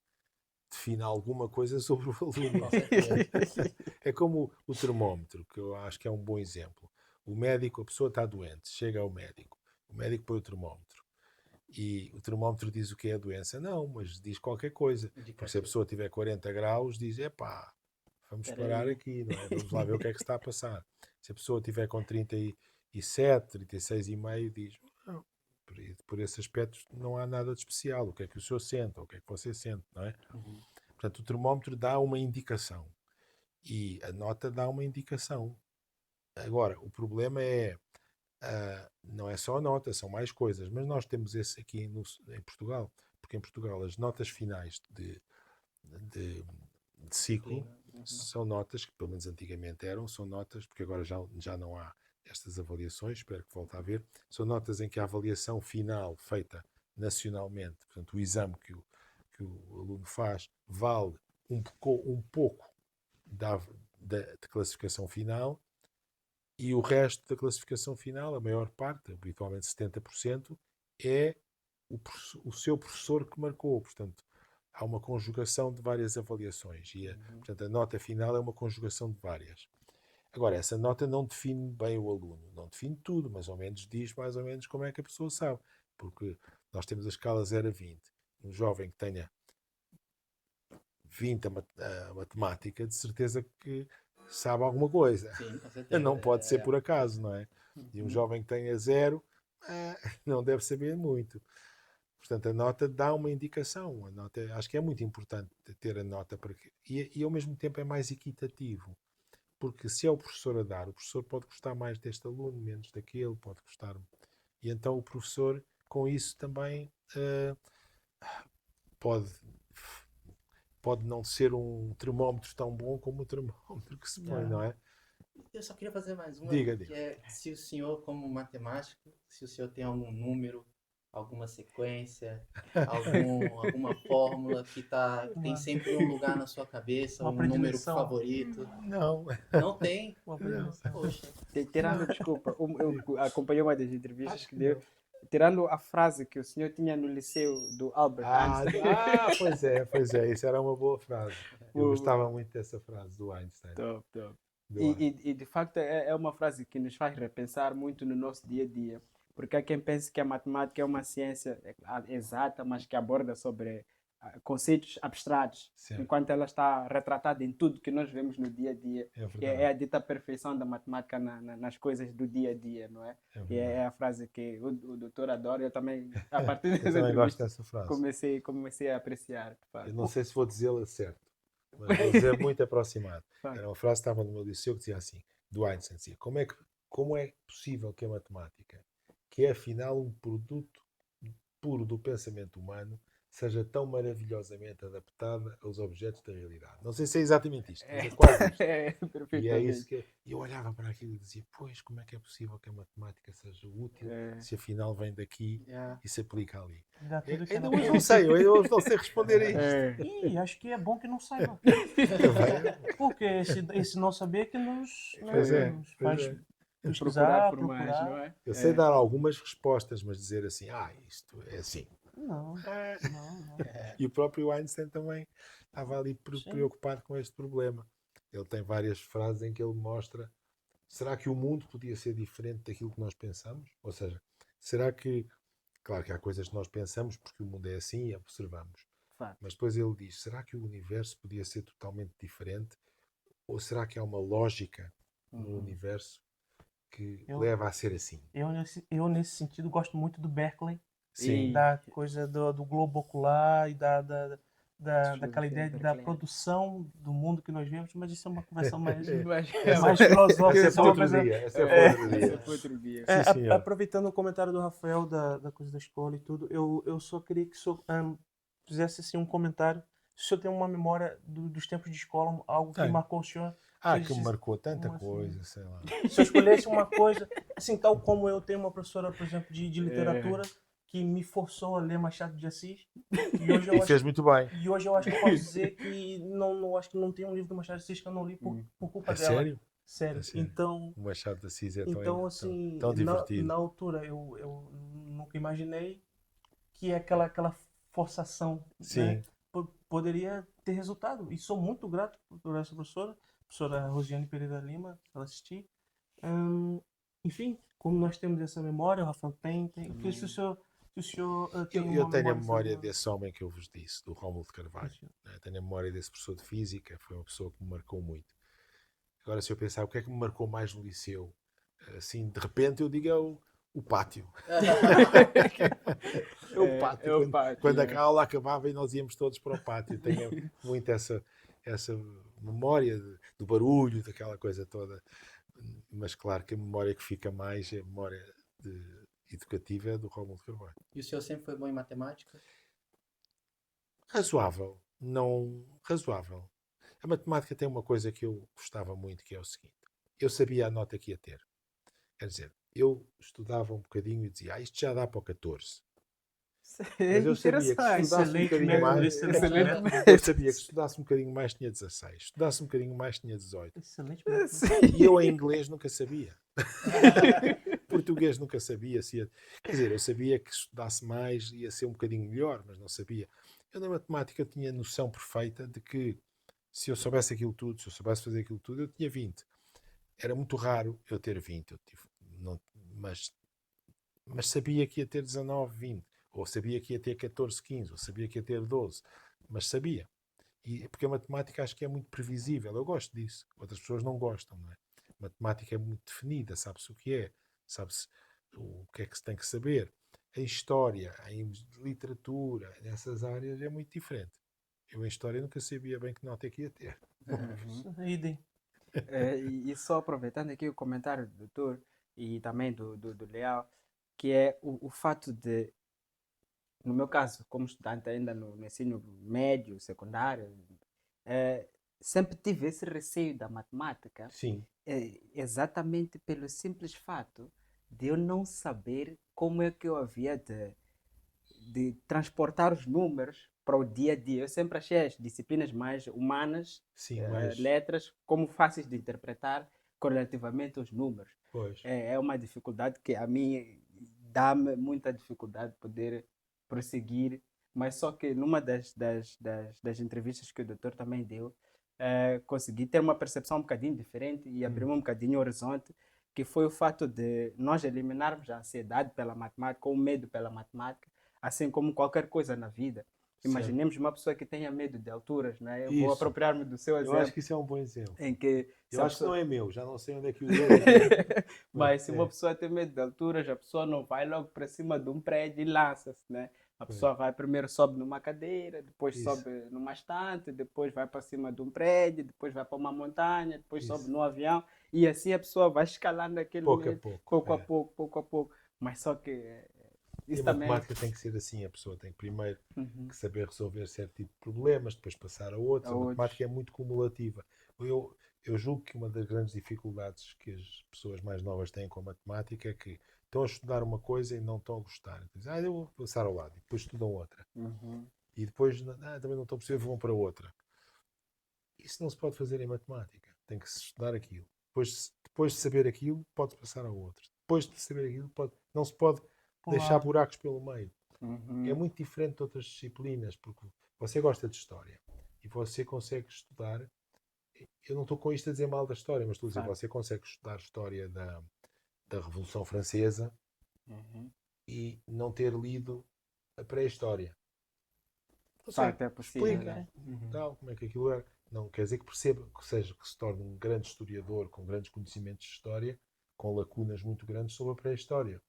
define alguma coisa sobre o aluno. Com certeza. É como o termómetro, que eu acho que é um bom exemplo. O médico, a pessoa está doente, chega ao médico, o médico põe o termómetro. E o termómetro diz o que é a doença? Não, mas diz qualquer coisa. Porque se a pessoa tiver 40 graus, diz, epá, vamos parar aqui, não é? Vamos lá ver o que é que se está a passar. Se a pessoa tiver com 37, 36,5, diz, não, por esse aspecto não há nada de especial. O que é que o senhor sente? Ou o que é que você sente, não é? Portanto, o termómetro dá uma indicação. E a nota dá uma indicação. Agora, o problema é, não é só a nota, são mais coisas, mas nós temos esse aqui em Portugal, porque em Portugal as notas finais de ciclo são notas que, pelo menos antigamente são notas, porque agora já não há estas avaliações, espero que volte a haver, são notas em que a avaliação final feita nacionalmente, portanto o exame que o aluno faz, vale um pouco da classificação final, e o resto da classificação final, a maior parte, habitualmente 70%, é o seu professor que marcou. Portanto, há uma conjugação de várias avaliações. Portanto, a nota final é uma conjugação de várias. Agora, essa nota não define bem o aluno, não define tudo, mas ao menos diz mais ou menos como é que a pessoa sabe. Porque nós temos a escala 0 a 20. Um jovem que tenha 20 a matemática, de certeza que sabe alguma coisa. Sim, com certeza. Não pode ser por acaso, não é? E um jovem que tenha 0, não deve saber muito. Portanto, a nota dá uma indicação. A nota, acho que é muito importante ter a nota para que, e ao mesmo tempo é mais equitativo. Porque se é o professor a dar, o professor pode gostar mais deste aluno, menos daquele, pode gostar. E então o professor, com isso, também pode, pode não ser um termómetro tão bom como o termómetro que se põe, não é? Eu só queria fazer mais uma, Diga, que diga. é se o senhor, como matemático, se o senhor tem algum número, alguma sequência, alguma fórmula que tem sempre um lugar na sua cabeça, Uma um número predileção. favorito. Não. Não tem? Uma predileção. Poxa. Tirando, desculpa, eu acompanhei uma das entrevistas que deu, tirando a frase que o senhor tinha no liceu do Albert Einstein. Pois é, isso era uma boa frase. Eu O- gostava muito dessa frase do Einstein. Top, top. Do E de facto é uma frase que nos faz repensar muito no nosso dia a dia. Porque há quem pense que a matemática é uma ciência exata, mas que aborda sobre conceitos abstratos, Sim. enquanto ela está retratada em tudo que nós vemos no dia a dia. É Que verdade. é a dita perfeição da matemática nas coisas do dia a dia, não é? É E verdade. é a frase que o doutor adora. Eu também, a partir Eu dessa também gosto entrevista, dessa frase. comecei a apreciar. de facto. Eu não sei se vou dizê-la certo, mas vou dizer muito aproximado. Facto. Era uma frase que estava no meu liceu que dizia assim, do Einstein, dizia, como é possível que a matemática, que é afinal um produto puro do pensamento humano, seja tão maravilhosamente adaptada aos objetos da realidade? Não sei se é exatamente isto, mas é quase isto. É, E é perfeitamente. isso que eu olhava para aquilo e dizia, pois, como é que é possível que a matemática seja útil se afinal vem daqui Yeah. e se aplica ali? Dá tudo que Ainda ela hoje não sei, eu ainda hoje não sei responder a isto. Ih, acho que é bom que não saiba. Também. Porque esse não saber que nos, né, Pois é, nos pois faz é. pesquisar, por mais, procurar. não é? Eu sei dar algumas respostas, mas dizer assim, isto é assim. Não, não. E o próprio Einstein também estava ali Sim. preocupado com este problema. Ele tem várias frases em que ele mostra: será que o mundo podia ser diferente daquilo que nós pensamos? Ou seja, será que, claro que há coisas que nós pensamos porque o mundo é assim e observamos, Fato. mas depois ele diz: será que o universo podia ser totalmente diferente? Ou será que há uma lógica no universo que leva a ser assim? Eu, nesse sentido, gosto muito do Berkeley, Sim. da coisa do globo ocular e daquela ideia da Berkeley. produção do mundo que nós vemos, mas isso é uma conversa mais, Mas- mais filosófica. Essa é isso para uma outro coisa- dia. Essa é para outro Esse dia. foi outro dia. Sim, senhor. Aproveitando o comentário do Rafael da coisa da escola e tudo, eu só queria que o senhor fizesse assim, um comentário. Se o senhor tem uma memória dos tempos de escola, algo que Tenho. marcou o senhor. Que me marcou tanta Como assim? coisa, sei lá. Se eu escolhesse uma coisa, assim, tal como eu tenho uma professora, por exemplo, de literatura, que me forçou a ler Machado de Assis, e hoje eu E acho fez muito bem. e hoje eu acho que eu posso dizer que não acho que não tem um livro do Machado de Assis que eu não li por culpa É dela. sério? Sério. É sério. Então, O Machado de Assis é assim, tão divertido. na altura eu nunca imaginei que aquela forçação, Sim. né, poderia ter resultado. E sou muito grato por essa professora Rosiane Pereira Lima, ela assistir. Enfim, como nós temos essa memória, o Rafael tem. Se o senhor tem Eu uma tenho a memória memória sobre- desse homem que eu vos disse, do Rómulo de Carvalho. Né? Tenho a memória desse professor de física, foi uma pessoa que me marcou muito. Agora, se eu pensar o que é que me marcou mais no liceu, assim, de repente eu digo é o pátio. É o pátio. é o pátio, Quando é. a aula acabava e nós íamos todos para o pátio. Tenho muito essa memória do barulho, daquela coisa toda. Mas claro que a memória que fica mais é a memória educativa é do Rómulo de Carvalho. E o senhor sempre foi bom em matemática? Razoável. Não razoável. A matemática tem uma coisa que eu gostava muito, que é o seguinte. Eu sabia a nota que ia ter. Quer dizer, eu estudava um bocadinho e dizia, isto já dá para o 14. Mas eu sabia que se estudasse um Excelente bocadinho método, mais... excelente método. Eu sabia que se estudasse um bocadinho mais tinha 16. Estudasse um bocadinho mais tinha 18. Excelente método. E eu em inglês nunca sabia. Português nunca sabia. Quer dizer, eu sabia que se estudasse mais ia ser um bocadinho melhor, mas não sabia. Eu na matemática tinha noção perfeita de que se eu soubesse aquilo tudo, se eu soubesse fazer aquilo tudo, eu tinha 20. era muito raro eu ter 20. Não, mas sabia que ia ter 19, 20. Ou sabia que ia ter 14, 15. Ou sabia que ia ter 12. Mas sabia. Porque a matemática acho que é muito previsível. Eu gosto disso. Outras pessoas não gostam, não é? A matemática é muito definida. Sabe-se o que é. Sabe-se o que é que se tem que saber. A história, a literatura, nessas áreas é muito diferente. Eu em história nunca sabia bem que nota é que ia ter. Idem. E só aproveitando aqui o comentário do doutor e também do Leal, que é o fato de, no meu caso, como estudante ainda no ensino médio, secundário, eh, sempre tive esse receio da matemática, Sim, exatamente pelo simples fato de eu não saber como é que eu havia de transportar os números para o dia a dia. Eu sempre achei as disciplinas mais humanas, sim, mas letras, como fáceis de interpretar correlativamente aos números. pois, É uma dificuldade que a mim dá-me muita dificuldade poder prosseguir, mas só que numa das entrevistas que o doutor também deu, consegui ter uma percepção um bocadinho diferente e abrir um bocadinho o horizonte, que foi o fato de nós eliminarmos a ansiedade pela matemática ou o medo pela matemática, assim como qualquer coisa na vida. certo. Imaginemos uma pessoa que tenha medo de alturas, né? Eu vou Isso. apropriar-me do seu Eu acho exemplo, que isso é um bom exemplo. em que se Eu a acho que pessoa... não é meu, já não sei onde é que usei. Mas, Mas se uma é, pessoa tem medo de alturas, a pessoa não vai logo para cima de um prédio e lança-se, né? A pois, pessoa vai primeiro sobe numa cadeira, depois isso, sobe numa estante, depois vai para cima de um prédio, depois vai para uma montanha, depois sobe isso. no avião e assim a pessoa vai escalando aquele Pouco a medo, pouco. pouco a É. pouco, pouco a pouco. Mas só que E isso a também matemática tem que ser assim, a pessoa tem primeiro uhum, que saber resolver certo tipo de problemas, depois passar a outros. a A matemática outros. é muito cumulativa. Eu, eu julgo que uma das grandes dificuldades que as pessoas mais novas têm com a matemática é que estão a estudar uma coisa e não estão a gostar. Dizem, eu vou passar ao lado, e depois estudam outra. Uhum, E depois, também não estou a perceber, vão para outra. Isso não se pode fazer em matemática. Tem que se estudar aquilo. Depois de saber aquilo, pode passar ao outro. Depois de saber aquilo, não se pode deixar Pular. buracos pelo meio. É uhum, muito diferente de outras disciplinas, porque você gosta de história e você consegue estudar. Eu não estou com isto a dizer mal da história, mas estou a dizer, claro. você consegue estudar a história da Revolução Francesa Uhum. e não ter lido a pré-história. De Consegue, facto é possível, explica, né? Uhum. tal, como é que aquilo era. Não quer dizer que perceba, que seja, que se torne um grande historiador com grandes conhecimentos de história, com lacunas muito grandes sobre a pré-história.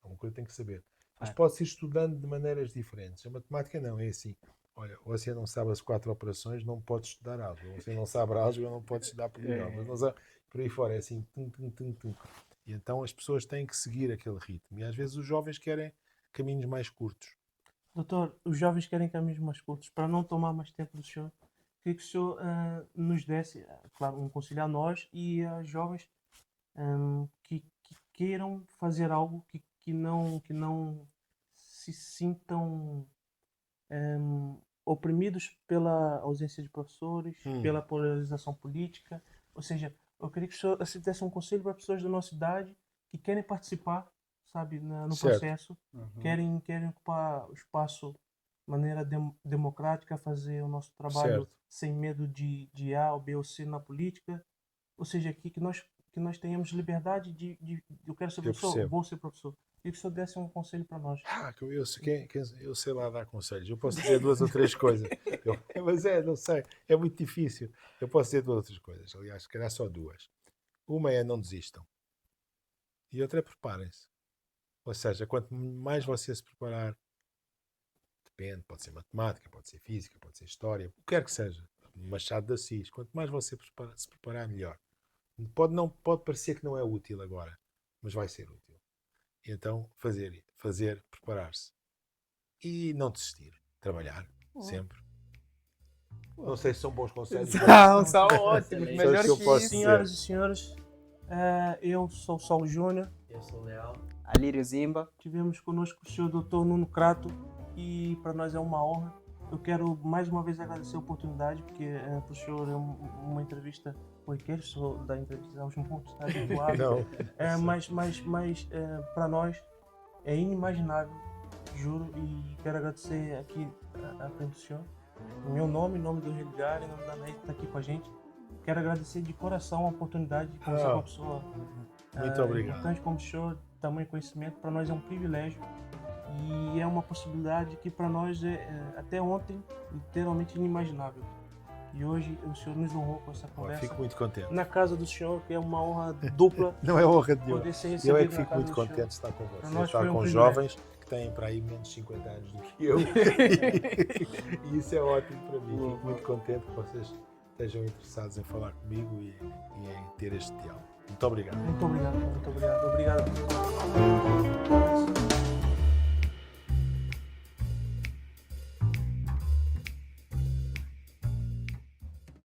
É uma coisa que tem que saber. De Mas facto. pode-se ir estudando de maneiras diferentes. A matemática não, é assim. Olha, você não sabe as 4 operações, não pode estudar álgebra. Você não sabe álgebra, não pode estudar polinomios. Não É, sabe, por aí fora, é assim, tum, tum, tum, tum. E então as pessoas têm que seguir aquele ritmo. E às vezes os jovens querem caminhos mais curtos. Doutor, os jovens querem caminhos mais curtos. Para não tomar mais tempo do senhor, queria que o senhor nos desse, claro, um conselho a nós e a jovens que queiram fazer algo que não se sintam oprimidos pela ausência de professores, pela polarização política. Ou seja, eu queria que o senhor assim, desse um conselho para pessoas da nossa idade que querem participar, sabe, no Certo, processo, uhum. querem ocupar o espaço de maneira democrática, fazer o nosso trabalho certo. sem medo de A ou B ou C na política. Ou seja, que nós tenhamos liberdade eu quero ser Eu professor, percebo. vou ser professor. E que o senhor desse um conselho para nós. Eu sei lá dar conselhos. Eu posso dizer 2 ou 3 coisas. Mas não sei. É muito difícil. Eu posso dizer 2 ou 3 coisas. Aliás, se calhar só 2. Uma é não desistam. E outra é preparem-se. Ou seja, quanto mais você se preparar, depende, pode ser matemática, pode ser física, pode ser história, o que quer que seja. Machado de Assis. Quanto mais você se preparar, melhor. Pode parecer que não é útil agora, mas vai ser útil. Então, preparar-se. E não desistir. Trabalhar, sempre. Não sei se são bons conselhos, São, mas são ótimos, Excelente. são os melhor que eu que posso isso. dizer. Senhoras e senhores, eu sou o Saulo Júnior. Eu sou Leal. Alírio Zimba. Tivemos conosco o senhor Dr. Nuno Crato e para nós é uma honra. Eu quero mais uma vez agradecer a oportunidade, porque para o senhor é uma entrevista corriqueira, sou da entrevista aos montes, está habituado. Não. Mas para nós é inimaginável, juro, e quero agradecer aqui à frente do senhor. Em meu nome, em nome do Religar, em nome da Neide que está aqui com a gente. quero agradecer de coração a oportunidade de conversar com uma pessoa Muito obrigado. importante como o senhor, tamanho conhecimento. Para nós é um privilégio e é uma possibilidade que para nós até ontem literalmente inimaginável. E hoje o senhor nos honrou com essa conversa. Fico muito contente. Na casa do senhor, que é uma honra dupla. Não é honra de Poder Deus. ser Eu recebido é que na fico casa muito do contente senhor. de estar com Para você, nós estar foi um com privilégio. jovens que têm para aí menos de 50 anos do que eu. E isso é ótimo para mim. Fico muito contente que vocês estejam interessados em falar comigo e em ter este diálogo. Muito obrigado. Muito obrigado, muito obrigado. Obrigado.